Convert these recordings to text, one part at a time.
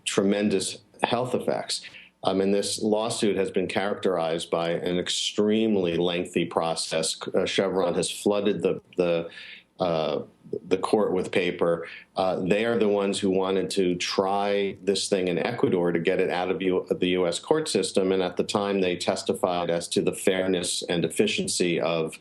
tremendous health effects. And this lawsuit has been characterized by an extremely lengthy process. Chevron has flooded the court with paper. They are the ones who wanted to try this thing in Ecuador to get it out of the U.S. court system, and at the time they testified as to the fairness and efficiency of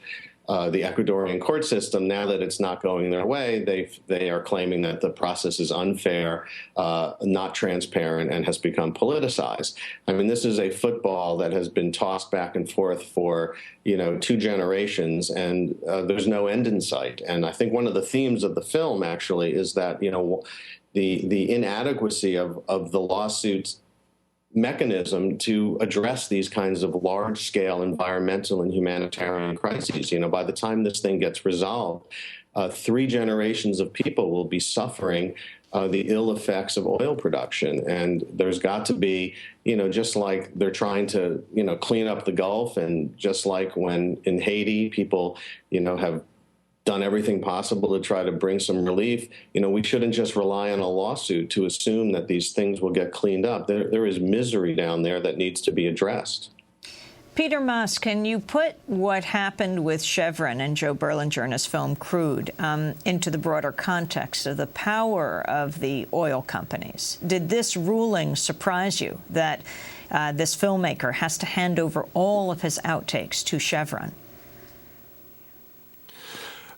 the Ecuadorian court system. Now that it's not going their way, they are claiming that the process is unfair, not transparent, and has become politicized. I mean, this is a football that has been tossed back and forth for 2 generations, and there's no end in sight. And I think one of the themes of the film actually is that the inadequacy of the lawsuits mechanism to address these kinds of large-scale environmental and humanitarian crises. By the time this thing gets resolved, 3 generations of people will be suffering the ill effects of oil production. And there's got to be, just like they're trying to, clean up the Gulf, and just like when in Haiti people, have done everything possible to try to bring some relief, we shouldn't just rely on a lawsuit to assume that these things will get cleaned up. There is misery down there that needs to be addressed. Peter Maas, can you put what happened with Chevron and Joe Berlinger in his film Crude into the broader context of the power of the oil companies? Did this ruling surprise you, that this filmmaker has to hand over all of his outtakes to Chevron?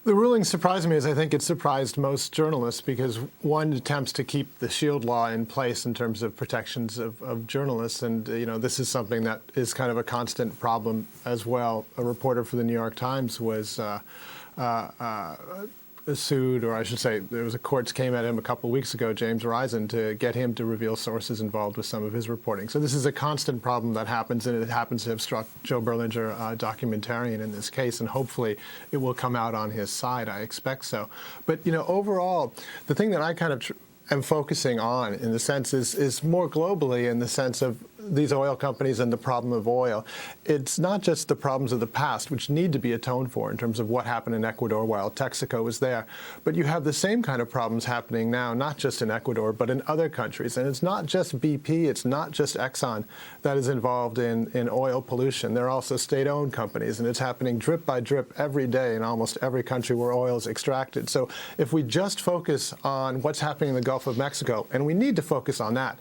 The ruling surprised me, as I think it surprised most journalists, because one attempts to keep the SHIELD law in place in terms of protections of journalists, and this is something that is kind of a constant problem as well. A reporter for the New York Times was sued, or I should say, there was a court came at him a couple of weeks ago, James Risen, to get him to reveal sources involved with some of his reporting. So this is a constant problem that happens, and it happens to have struck Joe Berlinger, a documentarian, in this case, and hopefully it will come out on his side. I expect so. But overall, the thing that I kind of am focusing on, in the sense, is more globally, in the sense of these oil companies and the problem of oil. It's not just the problems of the past, which need to be atoned for in terms of what happened in Ecuador while Texaco was there, but you have the same kind of problems happening now, not just in Ecuador, but in other countries. And it's not just BP, it's not just Exxon that is involved in oil pollution. There are also state-owned companies, and it's happening drip by drip every day in almost every country where oil is extracted. So if we just focus on what's happening in the Gulf of Mexico, and we need to focus on that,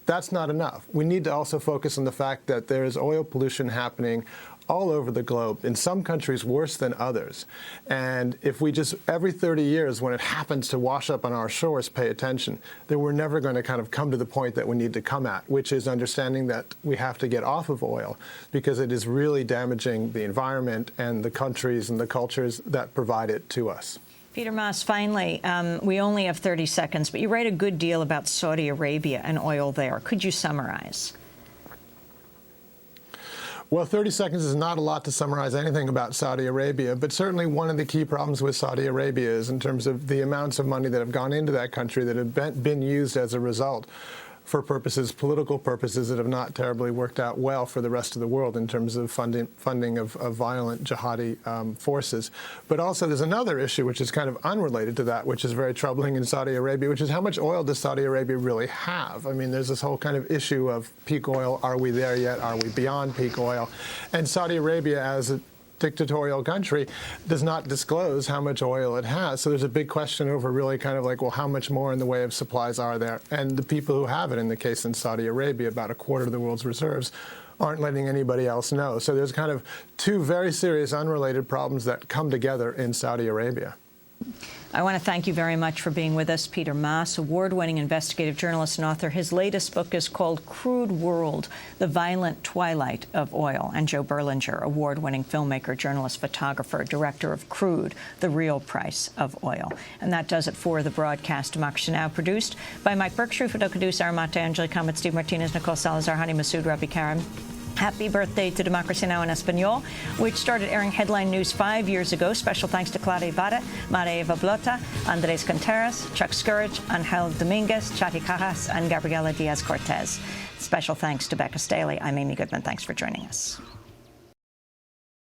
that's not enough. We need to also focus on the fact that there is oil pollution happening all over the globe, in some countries worse than others. And if we just, every 30 years, when it happens to wash up on our shores, pay attention, then we're never going to kind of come to the point that we need to come at, which is understanding that we have to get off of oil, because it is really damaging the environment and the countries and the cultures that provide it to us. Peter Maas, finally, we only have 30 seconds, but you write a good deal about Saudi Arabia and oil there. Could you summarize? Well, 30 seconds is not a lot to summarize anything about Saudi Arabia, but certainly one of the key problems with Saudi Arabia is in terms of the amounts of money that have gone into that country that have been used as a result for purposes, political purposes, that have not terribly worked out well for the rest of the world in terms of funding of violent jihadi forces. But also there's another issue which is kind of unrelated to that, which is very troubling in Saudi Arabia, which is how much oil does Saudi Arabia really have? I mean, there's this whole kind of issue of peak oil. Are we there yet? Are we beyond peak oil? And Saudi Arabia, as a dictatorial country, does not disclose how much oil it has. So there's a big question over really kind of like, well, how much more in the way of supplies are there? And the people who have it, in the case in Saudi Arabia, about a quarter of the world's reserves, aren't letting anybody else know. So there's kind of 2 very serious unrelated problems that come together in Saudi Arabia. I want to thank you very much for being with us, Peter Maas, award-winning investigative journalist and author. His latest book is called Crude World, The Violent Twilight of Oil. And Joe Berlinger, award-winning filmmaker, journalist, photographer, director of Crude, The Real Price of Oil. And that does it for the broadcast Democracy Now!, produced by Mike Berkshire, Fidel Armate, Angelique Comet, Steve Martinez, Nicole Salazar, Hani Masood, Rabi Karim. Happy birthday to Democracy Now! In Espanol, which started airing headline news 5 years ago. Special thanks to Claudia Vada, Maria Eva Blota, Andres Contreras, Chuck Scourge, Angel Dominguez, Chati Cajas, and Gabriela Diaz-Cortez. Special thanks to Becca Staley. I'm Amy Goodman. Thanks for joining us.